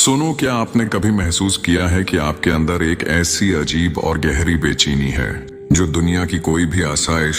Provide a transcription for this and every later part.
सुनो, क्या आपने कभी महसूस किया है कि आपके अंदर एक ऐसी अजीब और गहरी बेचैनी है जो दुनिया की कोई भी आसाइश,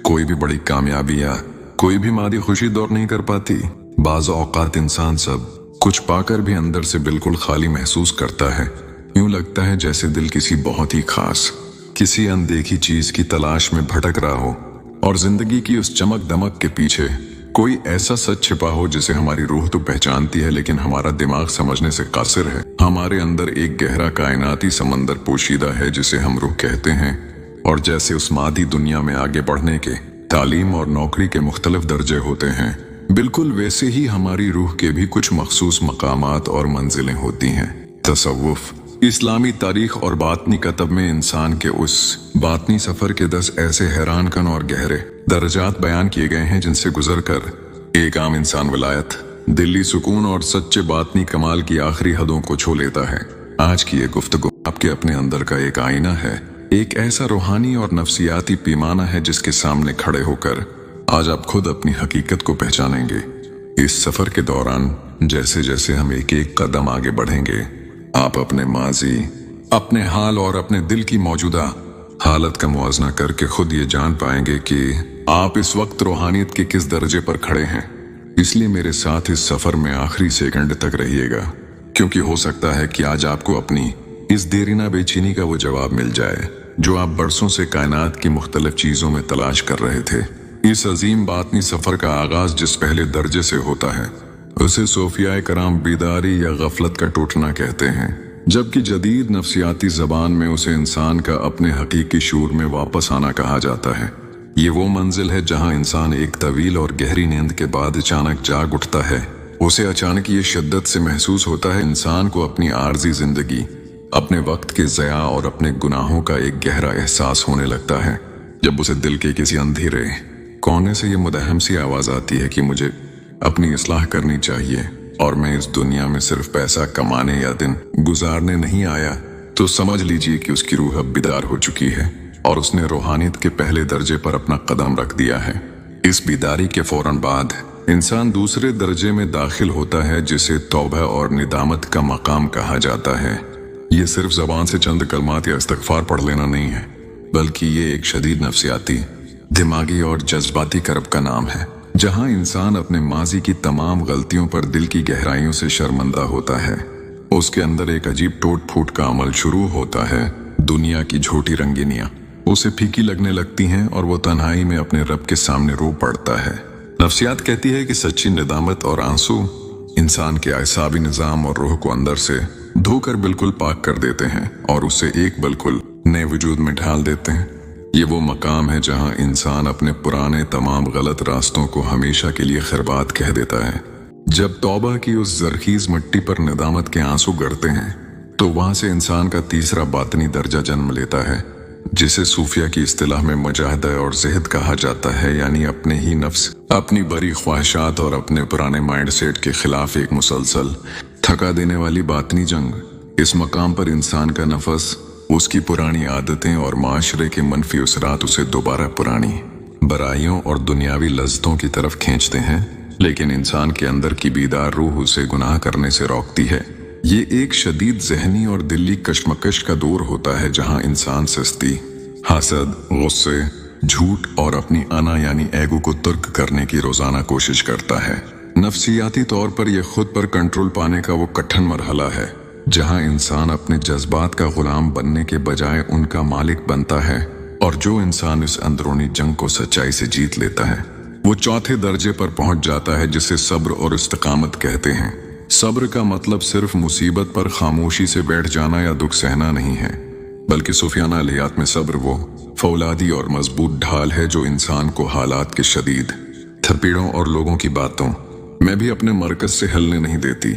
कोई भी बड़ी कामयाबी या कोई भी मादी खुशी दौर नहीं कर पाती। बाज़ औक़ात इंसान सब कुछ पाकर भी अंदर से बिल्कुल खाली महसूस करता है। यूं लगता है जैसे दिल किसी बहुत ही खास, किसी अनदेखी चीज की तलाश में भटक रहा हो और जिंदगी की उस चमक दमक के पीछे कोई ऐसा सच छिपा हो जिसे हमारी रूह तो पहचानती है लेकिन हमारा दिमाग समझने से कासिर है। हमारे अंदर एक गहरा कायनाती समंदर पोशीदा है जिसे हम रूह कहते हैं, और जैसे उस मादी दुनिया में आगे बढ़ने के तालीम और नौकरी के मुख्तलिफ दर्जे होते हैं, बिल्कुल वैसे ही हमारी रूह के भी कुछ मखसूस मकामात और मंजिलें होती हैं। तसव्वुफ, इस्लामी तारीख और बातनी कतब में इंसान के उस बातनी सफर के 10 ऐसे हैरान कन और गहरे दर्जात बयान किए गए हैं जिनसे गुजर कर एक आम इंसान विलायत, दिल्ली सुकून और सच्चे बातनी कमाल की आखिरी हदों को छू लेता है। आज की ये गुफ्तगू आपके अपने अंदर का एक आईना है, एक ऐसा रूहानी और नफ्सियाती पैमाना है जिसके सामने खड़े होकर आज आप खुद अपनी हकीकत को पहचानेंगे। इस सफर के दौरान जैसे जैसे हम एक एक कदम आगे बढ़ेंगे, आप अपने माजी, अपने हाल और अपने दिल की मौजूदा हालत का मुआवजा करके खुद ये जान पाएंगे कि आप इस वक्त रूहानियत के किस दर्जे पर खड़े हैं। इसलिए मेरे साथ इस सफर में आखिरी सेकंड तक रहिएगा, क्योंकि हो सकता है कि आज आपको अपनी इस देरीना बेचैनी का वो जवाब मिल जाए जो आप बरसों से कायनात की मुख्तलिफ चीजों में तलाश कर रहे थे। इस अजीम बातनी सफर का आगाज जिस पहले दर्जे से होता है उसे सूफियाए कराम बेदारी या गफलत का टूटना कहते हैं, जबकि जदीद नफ्सियाती जबान में उसे इंसान का अपने हकीकी शूर में वापस आना कहा जाता है। ये वो मंजिल है जहां इंसान एक तवील और गहरी नींद के बाद अचानक जाग उठता है। उसे अचानक ये शिद्दत से महसूस होता है इंसान को अपनी आर्जी जिंदगी, अपने वक्त के ज़या और अपने गुनाहों का एक गहरा एहसास होने लगता है। जब उसे दिल के किसी अंधेरे कोने से ये मुदहम सी आवाज आती है कि मुझे अपनी इस्लाह करनी चाहिए और मैं इस दुनिया में सिर्फ पैसा कमाने या दिन गुजारने नहीं आया, तो समझ लीजिए कि उसकी रूह अब बेदार हो चुकी है और उसने रूहानियत के पहले दर्जे पर अपना कदम रख दिया है। इस बेदारी के फौरन बाद इंसान दूसरे दर्जे में दाखिल होता है जिसे तौबा और निदामत का मकाम कहा जाता है। ये सिर्फ जबान से चंद कलमात या इस्तगफार पढ़ लेना नहीं है, बल्कि ये एक शदीद नफ्सियाती, दिमागी और जज्बाती करब का नाम है, जहां इंसान अपने माजी की तमाम गलतियों पर दिल की गहराइयों से शर्मिंदा होता है। उसके अंदर एक अजीब टूट फूट का अमल शुरू होता है। दुनिया की झूठी रंगीनियां उसे फीकी लगने लगती हैं और वो तन्हाई में अपने रब के सामने रो पड़ता है। नफ्सियात कहती है कि सच्ची निदामत और आंसू इंसान के असाबी निजाम और रूह को अंदर से धोकर बिल्कुल पाक कर देते हैं और उसे एक बिल्कुल नए वजूद में ढाल देते हैं। ये वो मकाम है जहां इंसान अपने पुराने तमाम गलत रास्तों को हमेशा के लिए खिरबात कह देता है। जब तौबा की उस जरखीज मिट्टी पर निदामत के आंसू गड़ते हैं तो वहां से इंसान का तीसरा बातनी दर्जा जन्म लेता है, जिसे सूफिया की इस्तिलाह में मुजाहिदा और ज़िहद कहा जाता है, यानी अपने ही नफ्स, अपनी बड़ी ख्वाहिशात और अपने पुराने माइंड सेट के खिलाफ एक मुसलसल थका देने वाली बातनी जंग। इस मकाम पर इंसान का नफस, उसकी पुरानी आदतें और माशरे के मनफी असरात उसे दोबारा पुरानी बराइयों और दुनियावी लज्जतों की तरफ खींचते हैं, लेकिन इंसान के अंदर की बेदार रूह उसे गुनाह करने से रोकती है। ये एक शदीद जहनी और दिली कशमकश का दौर होता है जहां इंसान सस्ती, हसद, गुस्से, झूठ और अपनी अना यानी एगो को तुर्क करने की रोजाना कोशिश करता है। नफ्सियाती तौर पर यह खुद पर कंट्रोल पाने का वो कठिन मरहला है जहां इंसान अपने जज्बात का गुलाम बनने के बजाय उनका मालिक बनता है, और जो इंसान इस अंदरूनी जंग को सच्चाई से जीत लेता है वो चौथे दर्जे पर पहुंच जाता है जिसे सब्र और इस्तिकामत कहते हैं। सब्र का मतलब सिर्फ मुसीबत पर खामोशी से बैठ जाना या दुख सहना नहीं है, बल्कि सूफियाना अलहियात में सब्र वो फौलादी और मजबूत ढाल है जो इंसान को हालात के शदीद थपेड़ों और लोगों की बातों में भी अपने मरकज से हिलने नहीं देती।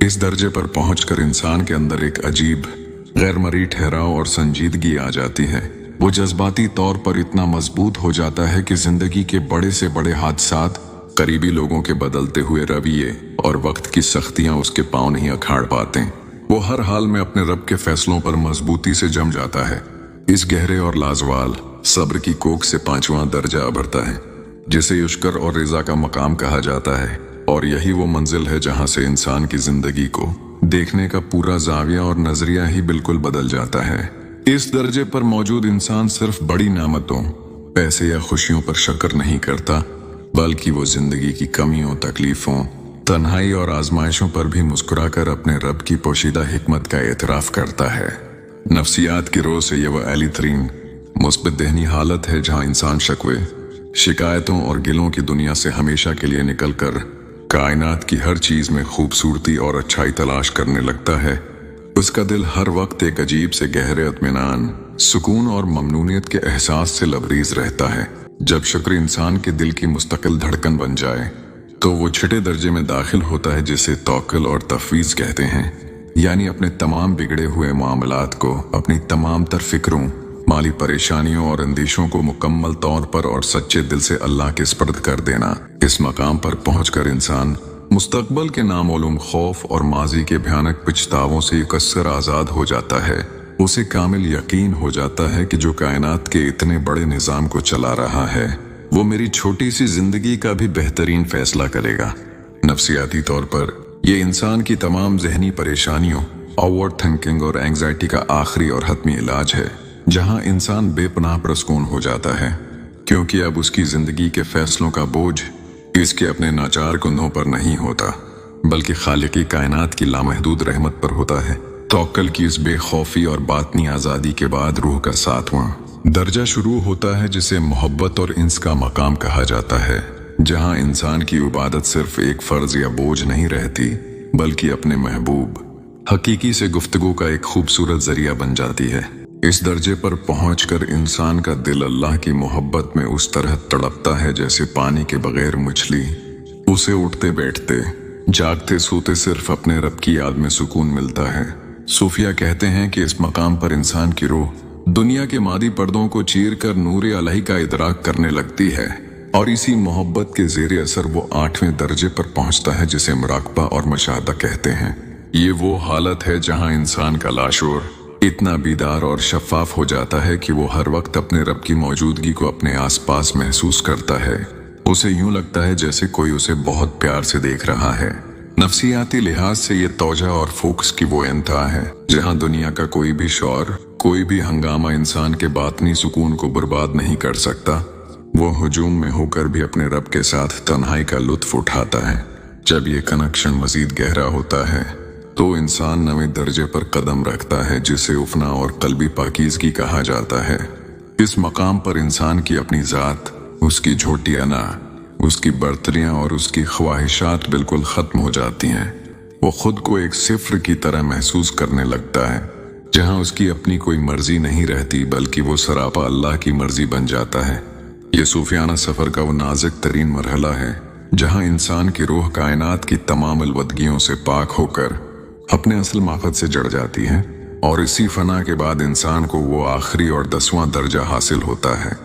इस दर्जे पर पहुंचकर इंसान के अंदर एक अजीब गैर मरी ठहराव और संजीदगी आ जाती है। वो जज्बाती तौर पर इतना मजबूत हो जाता है कि जिंदगी के बड़े से बड़े हादसात, करीबी लोगों के बदलते हुए रवैये और वक्त की सख्तियां उसके पांव नहीं अखाड़ पाते। वो हर हाल में अपने रब के फैसलों पर मजबूती से जम जाता है। इस गहरे और लाजवाल सब्र की कोख से 5वां दर्जा उभरता है जिसे युश्कर और रिजा का मकाम कहा जाता है, और यही वो मंजिल है जहां से इंसान की जिंदगी को देखने का पूरा जाविया और नजरिया ही बिल्कुल बदल जाता है। इस दर्जे पर मौजूद इंसान सिर्फ बड़ी नेमतों, पैसे या खुशियों पर शक्र नहीं करता, बल्कि वो जिंदगी की कमियों, तकलीफों, तन्हाई और आजमाइशों पर भी मुस्कुराकर अपने रब की पोशीदा हिकमत का एतराफ करता है। नफ्सियात की रोह से ये वह आली तरीन मुस्बित दहनी हालत है जहां इंसान शकवे, शिकायतों और गिलों की दुनिया से हमेशा के लिए निकलकर कायनात की हर चीज में खूबसूरती और अच्छाई तलाश करने लगता है। उसका दिल हर वक्त एक अजीब से गहरे इत्मीनान, सुकून और ममनूनियत के एहसास से लबरेज रहता है। जब शुक्र इंसान के दिल की मुस्तकिल धड़कन बन जाए तो वो छठे दर्जे में दाखिल होता है जिसे तौक्ल और तफवीज कहते हैं, यानी अपने तमाम बिगड़े हुए मामलात को, अपनी तमाम तर फिक्रों, माली परेशानियों और अंदेशों को मुकम्मल तौर पर और सच्चे दिल से अल्लाह के स्पर्द कर देना। इस मकाम पर पहुंचकर इंसान मुस्तकबल के नामालूम खौफ और माजी के भयानक पछतावों से युकस्सर आज़ाद हो जाता है। उसे कामिल यकीन हो जाता है कि जो कायनात के इतने बड़े निज़ाम को चला रहा है वो मेरी छोटी सी जिंदगी का भी बेहतरीन फैसला करेगा। नफ्सियाती तौर पर यह इंसान की तमाम जहनी परेशानियों, ओवर थिंकिंग और एंग्जाइटी का आखिरी और हतमी इलाज है, जहां इंसान बेपनाह प्रसकून हो जाता है, क्योंकि अब उसकी जिंदगी के फैसलों का बोझ इसके अपने नाचार कुंधों पर नहीं होता, बल्कि खालिकी कायनात की लामहदूद रहमत पर होता है। तौक्ल की इस बेखौफी और बातनी आज़ादी के बाद रूह का सातवां दर्जा शुरू होता है जिसे मोहब्बत और इंस का मकाम कहा जाता है, जहां इंसान की इबादत सिर्फ एक फर्ज या बोझ नहीं रहती, बल्कि अपने महबूब हकीकी से गुफ्तगू का एक खूबसूरत जरिया बन जाती है। इस दर्जे पर पहुंचकर इंसान का दिल अल्लाह की मोहब्बत में उस तरह तड़पता है जैसे पानी के बगैर मछली। उसे उठते बैठते, जागते सोते सिर्फ अपने रब की याद में सुकून मिलता है। सूफिया कहते हैं कि इस मकाम पर इंसान की रूह दुनिया के मादी पर्दों को चीर कर नूर अलही का इदराक करने लगती है, और इसी मोहब्बत के ज़ेरे असर वो 8वें दर्जे पर पहुंचता है जिसे मुराकबा और मुशाहदा कहते हैं। ये वो हालत है जहां इंसान का लाशूर इतना बीदार और शफाफ हो जाता है कि वो हर वक्त अपने रब की मौजूदगी को अपने आसपास महसूस करता है। उसे यूं लगता है जैसे कोई उसे बहुत प्यार से देख रहा है। नफ्सियाती लिहाज से ये तौजा और फोकस की वो इंतहा है जहां दुनिया का कोई भी शौर, कोई भी हंगामा इंसान के बातनी सुकून को बर्बाद नहीं कर सकता। वो हुजूम में होकर भी अपने रब के साथ तन्हाई का लुत्फ उठाता है। जब ये कनेक्शन मजीद गहरा होता है तो इंसान नवे दर्जे पर कदम रखता है जिसे उफना और कल्बी पाकीज़गी कहा जाता है। इस मकाम पर इंसान की अपनी ज़ात, उसकी झोटी अना, उसकी बर्तरियां और उसकी ख्वाहिशात बिल्कुल खत्म हो जाती हैं। वो खुद को एक सिफर की तरह महसूस करने लगता है, जहां उसकी अपनी कोई मर्जी नहीं रहती, बल्कि वो सरापा अल्लाह की मर्जी बन जाता है। ये सूफियाना सफर का वो नाजुक तरीन मरहला है जहां इंसान की रूह कायनात की तमाम अलवदगियों से पाक होकर अपने असल माकद से जड़ जाती है, और इसी फना के बाद इंसान को वो आखिरी और 10वां दर्जा हासिल होता है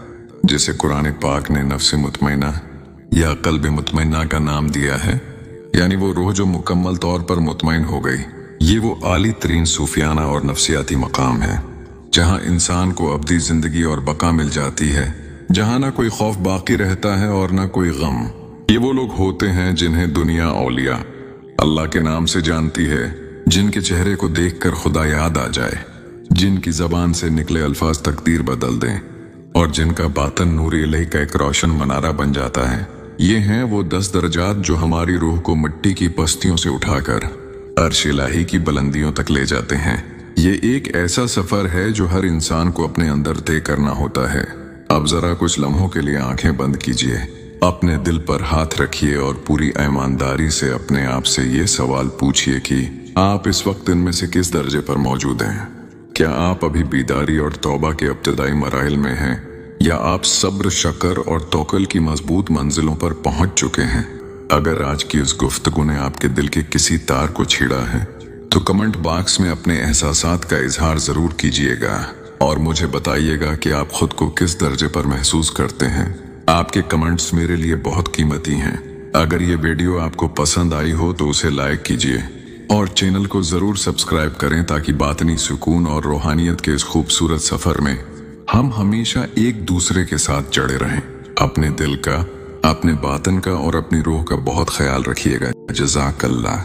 जिसे कुरान पाक ने नफ्स मुतमइना या कल्ब मुतमइना का नाम दिया है, यानी वो रूह जो मुकम्मल तौर पर मुतमइन हो गई। ये वो आली तरीन सूफियाना और नफ्सियाती मकाम है जहां इंसान को अब्दी जिंदगी और बका मिल जाती है, जहां ना कोई खौफ बाकी रहता है और ना कोई गम। ये वो लोग होते हैं जिन्हें दुनिया औलिया अल्लाह के नाम से जानती है, जिनके चेहरे को देखकर खुदा याद आ जाए, जिनकी जबान से निकले अल्फाज तकदीर बदल दें, और जिनका बातन नूर इलाही का एक रोशन मनारा बन जाता है। ये हैं वो 10 दर्जात जो हमारी रूह को मिट्टी की पस्तियों से उठाकर अर्श इलाही की बुलंदियों तक ले जाते हैं। ये एक ऐसा सफर है जो हर इंसान को अपने अंदर तय करना होता है। अब जरा कुछ लम्हों के लिए आंखें बंद कीजिए, अपने दिल पर हाथ रखिए और पूरी ईमानदारी से अपने आप से ये सवाल पूछिए कि आप इस वक्त इनमें से किस दर्जे पर मौजूद हैं। क्या आप अभी बीदारी और तौबा के इब्तिदाई मराइल में हैं, या आप सब्र, शक्र और तौक्ल की मजबूत मंजिलों पर पहुंच चुके हैं? अगर आज की इस गुफ्तगू ने आपके दिल के किसी तार को छेड़ा है तो कमेंट बॉक्स में अपने एहसासात का इजहार जरूर कीजिएगा और मुझे बताइएगा कि आप खुद को किस दर्जे पर महसूस करते हैं। आपके कमेंट्स मेरे लिए बहुत कीमती हैं। अगर ये वीडियो आपको पसंद आई हो तो उसे लाइक कीजिए और चैनल को जरूर सब्सक्राइब करें ताकि बातनी सुकून और रूहानियत के इस खूबसूरत सफर में हम हमेशा एक दूसरे के साथ जड़े रहें। अपने दिल का, अपने बातन का और अपनी रूह का बहुत ख्याल रखिएगा। जज़ाकल्लाह।